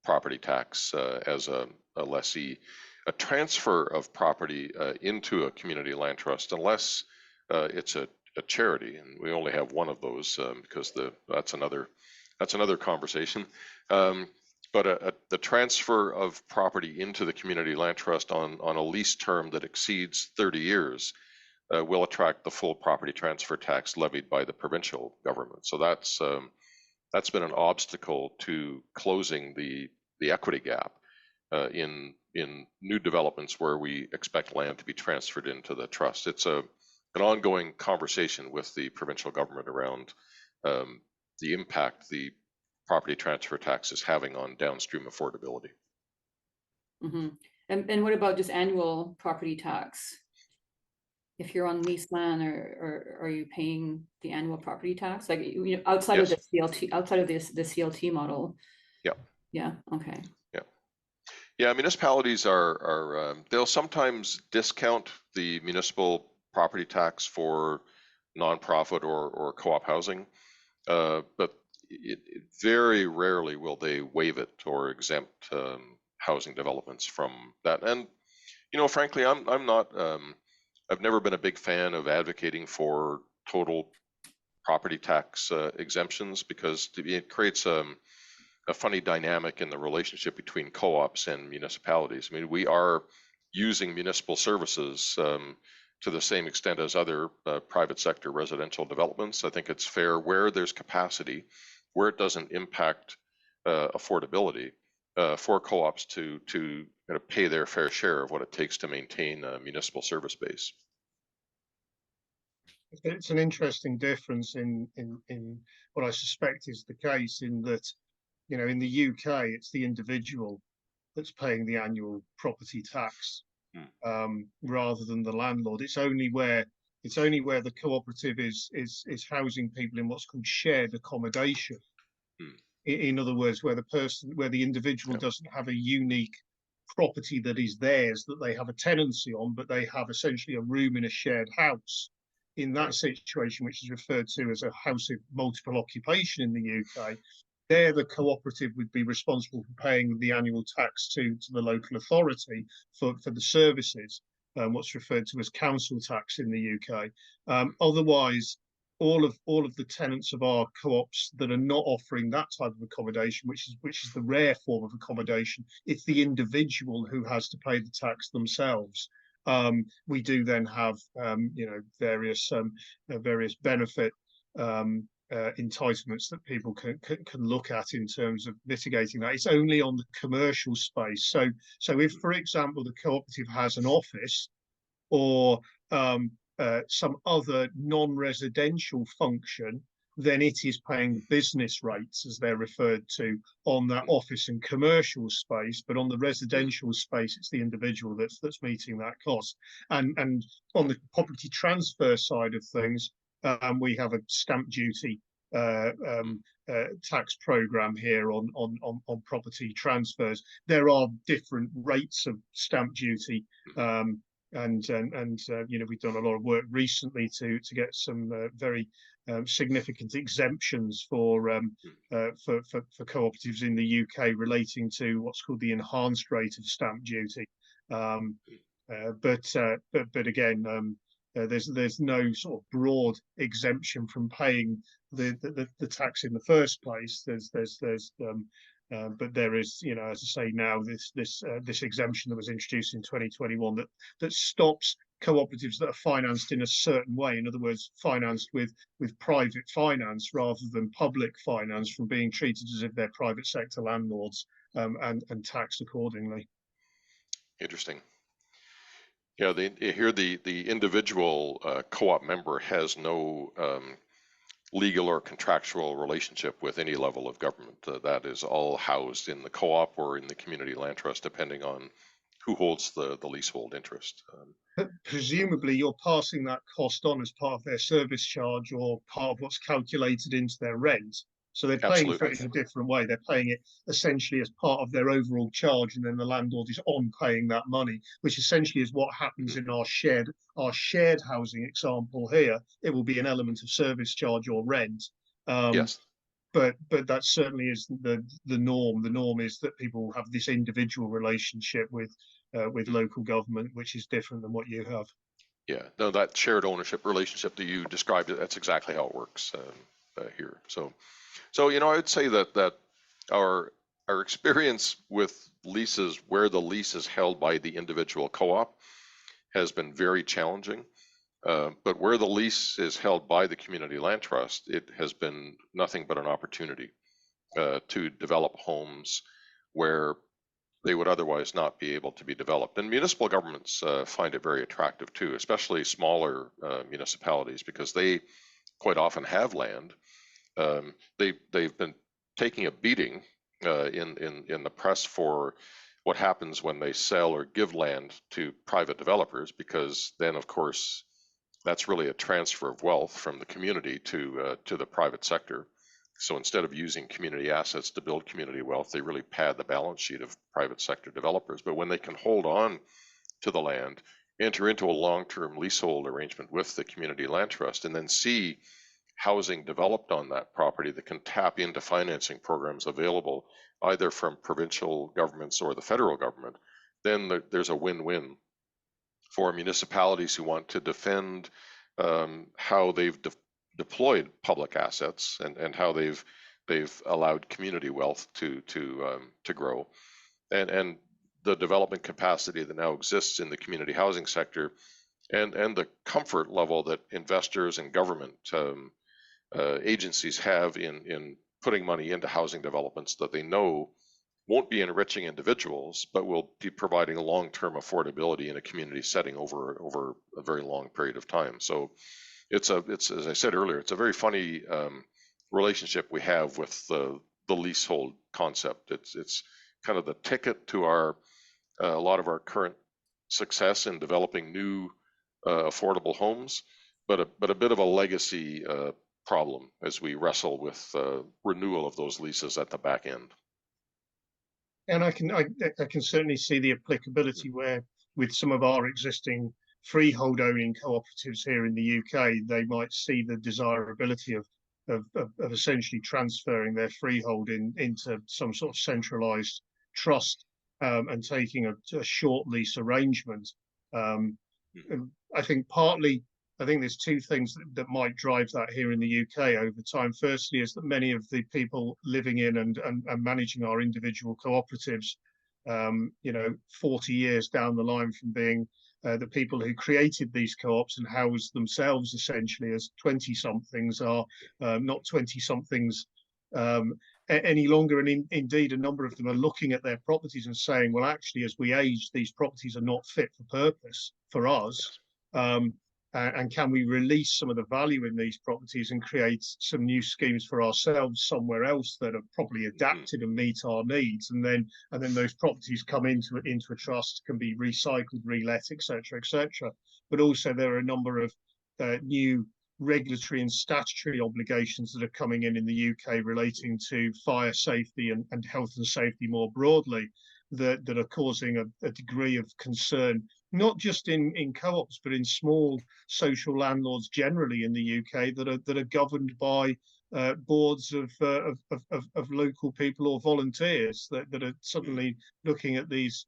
Speaker 2: property tax as a lessee. A transfer of property into a community land trust, unless it's a charity, and we only have one of those because that's another conversation. But the transfer of property into the community land trust on a lease term that exceeds 30 years will attract the full property transfer tax levied by the provincial government. So that's been an obstacle to closing the equity gap in new developments where we expect land to be transferred into the trust. It's an ongoing conversation with the provincial government around the impact the property transfer tax is having on downstream affordability.
Speaker 1: Mm-hmm. And what about just annual property tax? If you're on leased land, or are you paying the annual property tax, like outside
Speaker 2: Yes.
Speaker 1: of the CLT, outside of the CLT model?
Speaker 2: Yeah.
Speaker 1: Yeah. Okay.
Speaker 2: Yeah, municipalities are they'll sometimes discount the municipal property tax for nonprofit or co-op housing, but very rarely will they waive it or exempt housing developments from that. And frankly, I'm not. I've never been a big fan of advocating for total property tax exemptions, because it creates a funny dynamic in the relationship between co-ops and municipalities. I mean, we are using municipal services to the same extent as other private sector residential developments. I think it's fair where there's capacity, where it doesn't impact affordability, for co-ops to kind of pay their fair share of what it takes to maintain a municipal service base.
Speaker 3: It's an interesting difference in what I suspect is the case, in that in the UK, it's the individual that's paying the annual property tax rather than the landlord. It's only where the cooperative is housing people in what's called shared accommodation. In other words, where the individual doesn't have a unique property that is theirs, that they have a tenancy on, but they have essentially a room in a shared house. In that situation, which is referred to as a house of multiple occupation in the UK, there the cooperative would be responsible for paying the annual tax to the local authority for the services, what's referred to as council tax in the UK. Otherwise, all of the tenants of our co-ops that are not offering that type of accommodation, which is the rare form of accommodation, it's the individual who has to pay the tax themselves. We do then have various benefit entitlements that people can look at in terms of mitigating that. It's only on the commercial space. So if, for example, the cooperative has an office or some other non-residential function, then it is paying business rates, as they're referred to, on that office and commercial space. But on the residential space, it's the individual that's meeting that cost. And on the property transfer side of things, we have a stamp duty tax program here on property transfers. There are different rates of stamp duty, and we've done a lot of work recently to get some very significant exemptions for cooperatives in the UK relating to what's called the enhanced rate of stamp duty. But again, there's no sort of broad exemption from paying the tax in the first place. But there is, as I say now, this exemption that was introduced in 2021 that stops cooperatives that are financed in a certain way, in other words, financed with private finance rather than public finance, from being treated as if they're private sector landlords and taxed accordingly.
Speaker 2: Interesting. Yeah, here the individual co-op member has no legal or contractual relationship with any level of government. That is all housed in the co-op or in the community land trust, depending on who holds the leasehold interest.
Speaker 3: But presumably you're passing that cost on as part of their service charge or part of what's calculated into their rent. So they're paying for it in a different way. They're paying it essentially as part of their overall charge, and then the landlord is on paying that money, which essentially is what happens in our shared housing example here. It will be an element of service charge or rent.
Speaker 2: Yes.
Speaker 3: But that certainly is the norm. The norm is that people have this individual relationship with local government, which is different than what you have.
Speaker 2: Yeah, no, that shared ownership relationship that you described, that's exactly how it works here. So I would say that our experience with leases where the lease is held by the individual co-op has been very challenging. But where the lease is held by the community land trust, it has been nothing but an opportunity to develop homes where they would otherwise not be able to be developed. And municipal governments find it very attractive too, especially smaller municipalities, because they quite often have land. They've been taking a beating in the press for what happens when they sell or give land to private developers, because then of course that's really a transfer of wealth from the community to the private sector. So instead of using community assets to build community wealth, they really pad the balance sheet of private sector developers. But when they can hold on to the land, enter into a long-term leasehold arrangement with the community land trust, and then see housing developed on that property that can tap into financing programs available either from provincial governments or the federal government, then there's a win-win for municipalities who want to defend how they've deployed public assets and how they've allowed community wealth to grow, and the development capacity that now exists in the community housing sector, and the comfort level that investors and government agencies have in putting money into housing developments that they know won't be enriching individuals, but will be providing a long-term affordability in a community setting over a very long period of time. So it's as I said earlier, it's a very funny relationship we have with the leasehold concept. It's kind of the ticket to a lot of our current success in developing new affordable homes, but a bit of a legacy problem as we wrestle with renewal of those leases at the back end.
Speaker 3: And I can certainly see the applicability where, with some of our existing freehold owning cooperatives here in the UK, they might see the desirability of of essentially transferring their freehold into some sort of centralised trust, and taking a short lease arrangement. And I think partly, I think there's two things that might drive that here in the UK over time. Firstly, is that many of the people living in and managing our individual cooperatives, 40 years down the line from being the people who created these co-ops and housed themselves essentially as 20-somethings are not 20-somethings any longer. And indeed, a number of them are looking at their properties and saying, well, actually, as we age, these properties are not fit for purpose for us. And can we release some of the value in these properties and create some new schemes for ourselves somewhere else that are properly adapted and meet our needs? And then those properties come into a trust, can be recycled, relet, etc., etc. But also there are a number of new regulatory and statutory obligations that are coming in the UK relating to fire safety and health and safety more broadly, that are causing a degree of concern, not just in co-ops, but in small social landlords generally in the UK that are governed by boards of local people or volunteers that are suddenly looking at these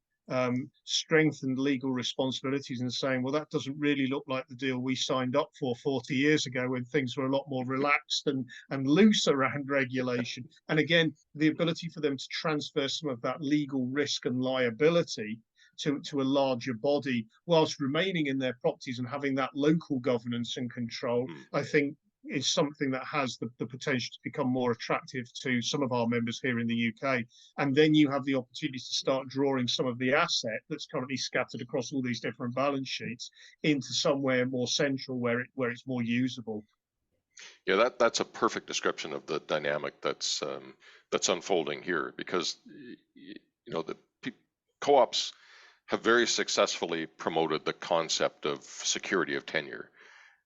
Speaker 3: strengthened legal responsibilities and saying, well, that doesn't really look like the deal we signed up for 40 years ago when things were a lot more relaxed and loose around regulation. And again, the ability for them to transfer some of that legal risk and liability to a larger body whilst remaining in their properties and having that local governance and control, I think is something that has the potential to become more attractive to some of our members here in the UK. And then you have the opportunity to start drawing some of the asset that's currently scattered across all these different balance sheets into somewhere more central where it's more usable.
Speaker 2: Yeah, that's a perfect description of the dynamic that's unfolding here, because the co-ops have very successfully promoted the concept of security of tenure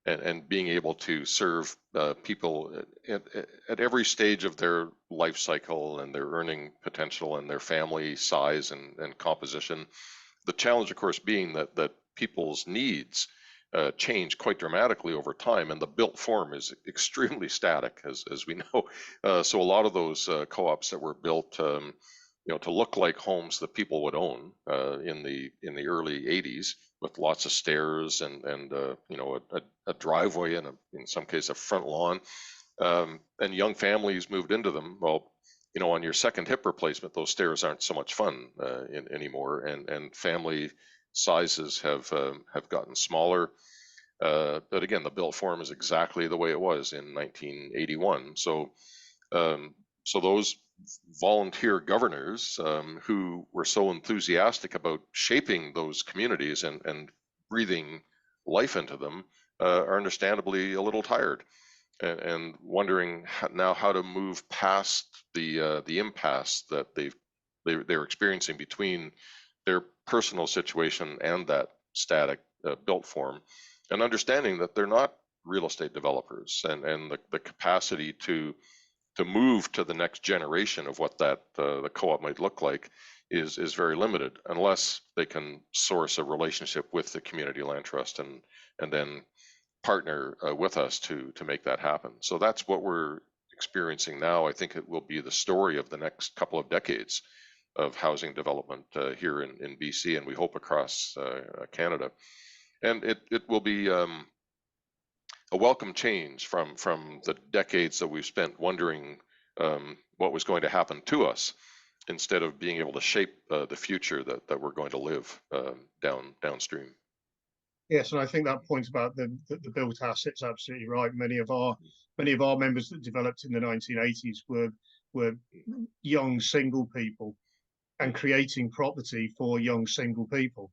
Speaker 2: and being able to serve people at every stage of their life cycle and their earning potential and their family size and composition. The challenge, of course, being that people's needs change quite dramatically over time, and the built form is extremely static, as we know. So a lot of those co-ops that were built to look like homes that people would own in the early 80s, with lots of stairs and a driveway and in some case a front lawn, and young families moved into them. Well, on your second hip replacement, those stairs aren't so much fun anymore, and family sizes have gotten smaller. But again, the built form is exactly the way it was in 1981. So those volunteer governors who were so enthusiastic about shaping those communities and breathing life into them are understandably a little tired and wondering now how to move past the impasse that they're experiencing between their personal situation and that static built form, and understanding that they're not real estate developers, and the capacity to move to the next generation of what that the co-op might look like is very limited, unless they can source a relationship with the community land trust and then partner with us to make that happen. So that's what we're experiencing now. I think it will be the story of the next couple of decades of housing development here in BC, and we hope across Canada. And it will be a welcome change from the decades that we've spent wondering what was going to happen to us, instead of being able to shape the future that we're going to live downstream.
Speaker 3: Yes, and I think that point about the built assets, absolutely right. Many of our members that developed in the 1980s were young single people and creating property for young single people.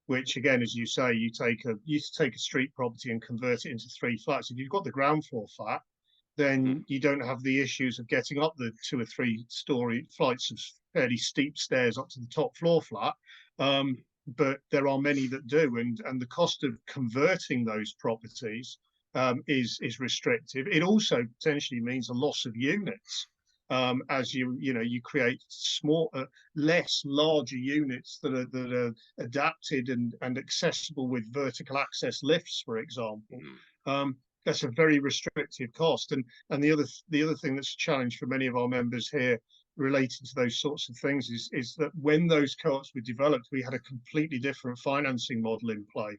Speaker 3: Which again, as you say, you take a street property and convert it into 3 flats. If you've got the ground floor flat, then you don't have the issues of getting up the 2 or 3 story flights of fairly steep stairs up to the top floor flat. But there are many that do, and the cost of converting those properties is restrictive. It also potentially means a loss of units. As you create larger units that are adapted and accessible with vertical access lifts, for example. that's a very restrictive cost. And the other thing that's a challenge for many of our members here relating to those sorts of things is that when those co-ops were developed, we had a completely different financing model in play.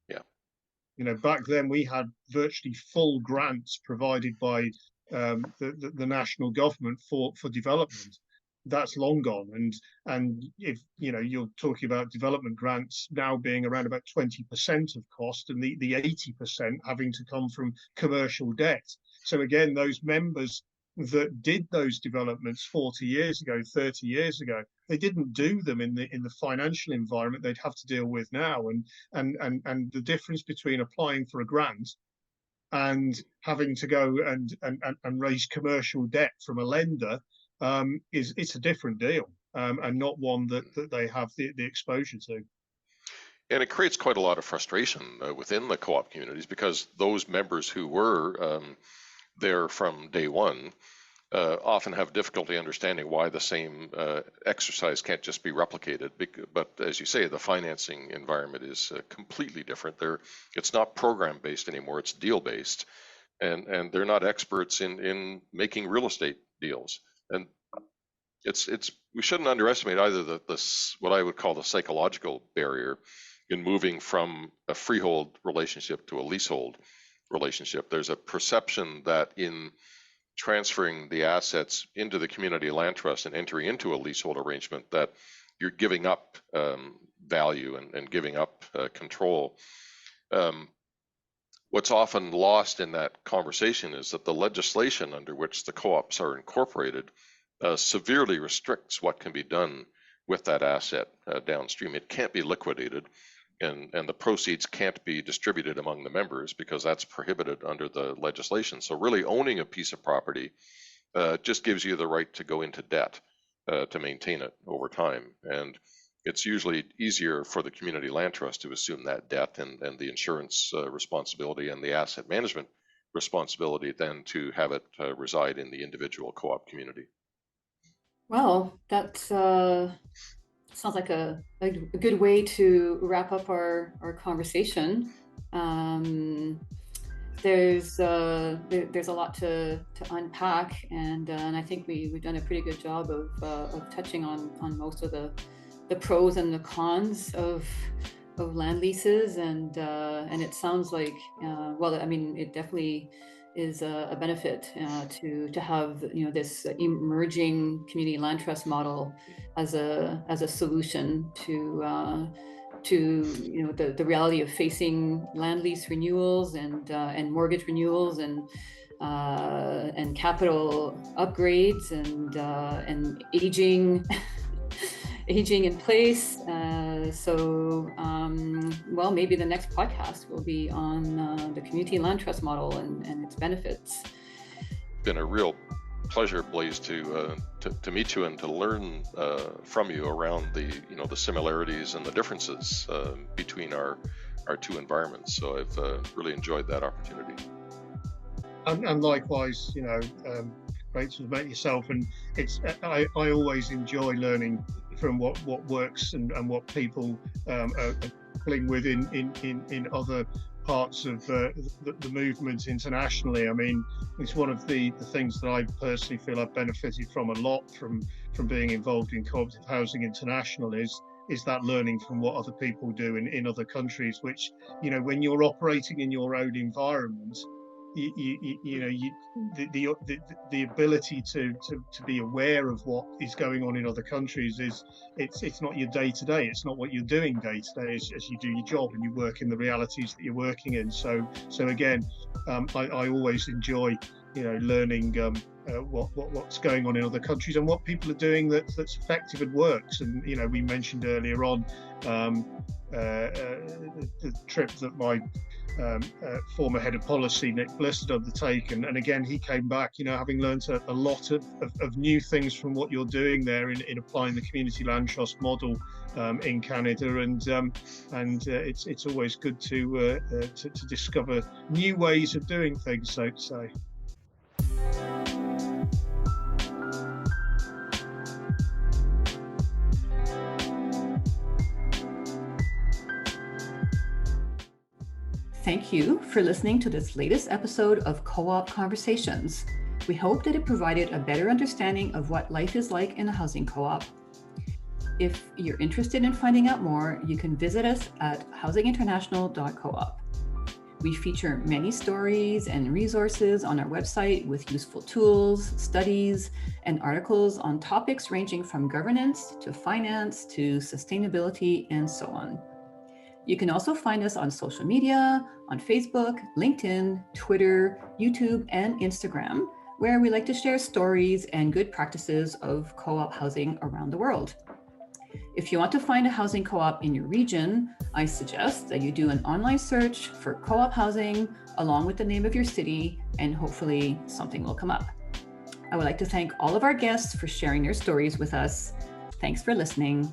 Speaker 2: Yeah.
Speaker 3: You know, back then we had virtually full grants provided by the national government for development. That's long gone, and if you know, you're talking about development grants now being around about 20% of cost, and the 80% having to come from commercial debt. So again, those members that did those developments 40 years ago, 30 years ago, they didn't do them in the financial environment they'd have to deal with now. And the difference between applying for a grant and having to go and raise commercial debt from a lender it's a different deal, and not one that they have the exposure to.
Speaker 2: And it creates quite a lot of frustration within the co-op communities, because those members who were there from day one often have difficulty understanding why the same exercise can't just be replicated. But as you say, the financing environment is completely different. It's not program based anymore, it's deal based. And they're not experts in making real estate deals. And we shouldn't underestimate either the what I would call the psychological barrier in moving from a freehold relationship to a leasehold relationship. There's a perception that in transferring the assets into the community land trust and entering into a leasehold arrangement, that you're giving up value and giving up control. What's often lost in that conversation is that the legislation under which the co-ops are incorporated severely restricts what can be done with that asset downstream. It can't be liquidated, and the proceeds can't be distributed among the members because that's prohibited under the legislation. So really owning a piece of property just gives you the right to go into debt to maintain it over time. And it's usually easier for the community land trust to assume that debt and the insurance responsibility and the asset management responsibility than to have it reside in the individual co-op community.
Speaker 1: Well, that sounds like a good way to wrap up our conversation. There's a lot to unpack, and I think we've done a pretty good job of touching on most of the pros and the cons of land leases, and it sounds like well, I mean, it definitely is a benefit to have, you know, this emerging community land trust model as a solution to you know, the reality of facing land lease renewals and mortgage renewals and capital upgrades and aging in place. Well, maybe the next podcast will be on the community land trust model and its benefits.
Speaker 2: It's been a real pleasure, Blase, to meet you and to learn from you around the similarities and the differences between our two environments. So I've really enjoyed that opportunity.
Speaker 3: And likewise, you know, great to meet yourself. And I always enjoy learning from what works and what people are pulling with in other parts of the movement internationally. I mean, it's one of the things that I personally feel I've benefited from a lot from being involved in cooperative housing international is that learning from what other people do in other countries, which, you know, when you're operating in your own environment, the ability to be aware of what is going on in other countries it's not your day to day. It's not what you're doing day to day as you do your job and you work in the realities that you're working in. So again, I always enjoy, you know, learning what's going on in other countries and what people are doing that's effective and works. And, you know, we mentioned earlier on the trip that my former head of policy, Nick Bliss, had undertaken. And again, he came back, you know, having learned a lot of new things from what you're doing there in applying the community land trust model in Canada. And it's always good to discover new ways of doing things, so to say.
Speaker 1: Thank you for listening to this latest episode of Co-op Conversations. We hope that it provided a better understanding of what life is like in a housing co-op. If you're interested in finding out more, you can visit us at housinginternational.coop. We feature many stories and resources on our website with useful tools, studies, and articles on topics ranging from governance to finance to sustainability and so on. You can also find us on social media, on Facebook, LinkedIn, Twitter, YouTube, and Instagram, where we like to share stories and good practices of co-op housing around the world. If you want to find a housing co-op in your region, I suggest that you do an online search for co-op housing along with the name of your city, and hopefully something will come up. I would like to thank all of our guests for sharing their stories with us. Thanks for listening.